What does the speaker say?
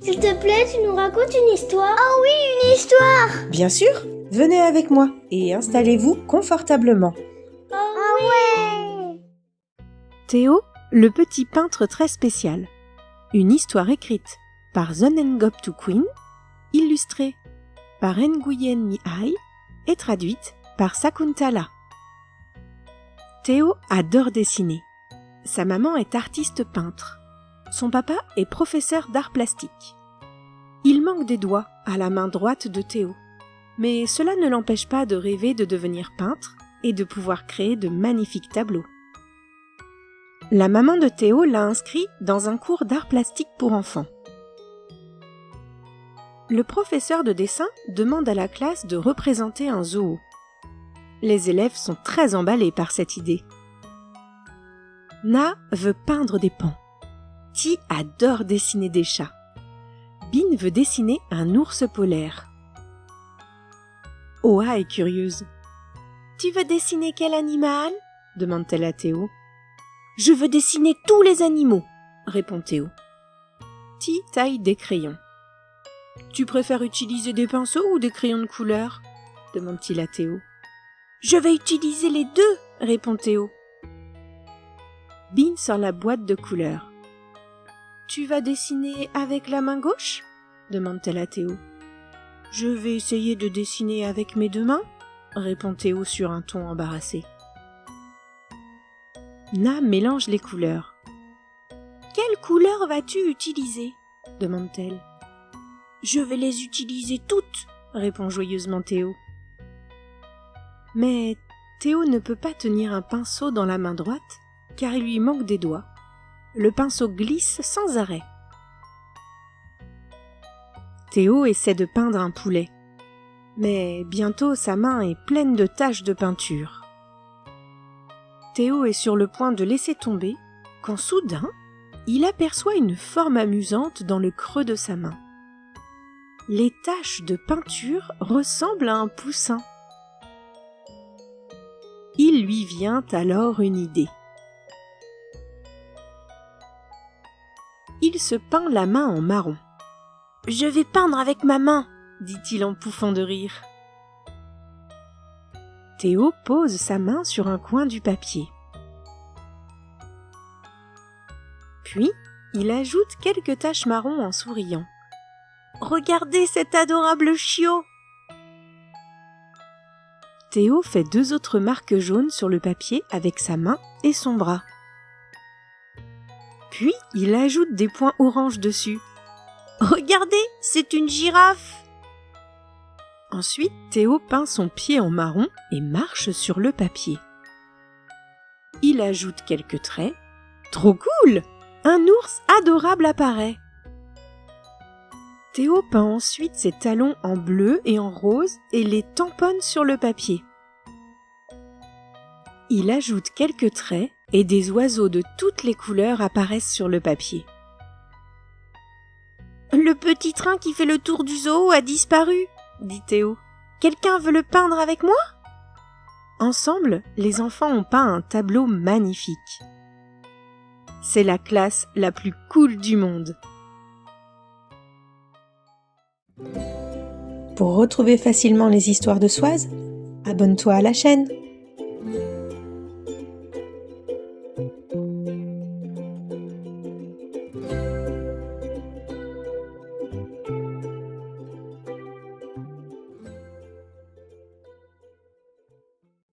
S'il te plaît, tu nous racontes une histoire? Oh oui, une histoire! Bien sûr, venez avec moi et installez-vous confortablement. Ah ouais! Théo, le petit peintre très spécial. Une histoire écrite par Zonengop Queen, illustrée par Nguyen Mihai et traduite par Sakuntala. Théo adore dessiner. Sa maman est artiste peintre. Son papa est professeur d'art plastique. Il manque des doigts à la main droite de Théo, mais cela ne l'empêche pas de rêver de devenir peintre et de pouvoir créer de magnifiques tableaux. La maman de Théo l'a inscrit dans un cours d'art plastique pour enfants. Le professeur de dessin demande à la classe de représenter un zoo. Les élèves sont très emballés par cette idée. Na veut peindre des pans. Ti adore dessiner des chats. Bin veut dessiner un ours polaire. Oa est curieuse. « Tu veux dessiner quel animal ?» demande-t-elle à Théo. « Je veux dessiner tous les animaux !» répond Théo. Ti taille des crayons. « Tu préfères utiliser des pinceaux ou des crayons de couleur ?» demande-t-il à Théo. « Je vais utiliser les deux !» répond Théo. Bin sort la boîte de couleurs. « Tu vas dessiner avec la main gauche ?» demande-t-elle à Théo. « Je vais essayer de dessiner avec mes deux mains ?» répond Théo sur un ton embarrassé. Na mélange les couleurs. « Quelle couleur vas-tu utiliser ?» demande-t-elle. « Je vais les utiliser toutes !» répond joyeusement Théo. Mais Théo ne peut pas tenir un pinceau dans la main droite car il lui manque des doigts. Le pinceau glisse sans arrêt. Théo essaie de peindre un poulet, mais bientôt sa main est pleine de taches de peinture. Théo est sur le point de laisser tomber quand soudain, il aperçoit une forme amusante dans le creux de sa main. Les taches de peinture ressemblent à un poussin. Il lui vient alors une idée. Il se peint la main en marron. « Je vais peindre avec ma main !» dit-il en pouffant de rire. Théo pose sa main sur un coin du papier. Puis, il ajoute quelques taches marron en souriant. « Regardez cet adorable chiot !» Théo fait deux autres marques jaunes sur le papier avec sa main et son bras. Puis, il ajoute des points orange dessus. « Regardez, c'est une girafe !» Ensuite, Théo peint son pied en marron et marche sur le papier. Il ajoute quelques traits. Trop cool! Un ours adorable apparaît. Théo peint ensuite ses talons en bleu et en rose et les tamponne sur le papier. Il ajoute quelques traits et des oiseaux de toutes les couleurs apparaissent sur le papier. « Le petit train qui fait le tour du zoo a disparu !» dit Théo. « Quelqu'un veut le peindre avec moi ?» Ensemble, les enfants ont peint un tableau magnifique. C'est la classe la plus cool du monde. Pour retrouver facilement les histoires de Soise, abonne-toi à la chaîne.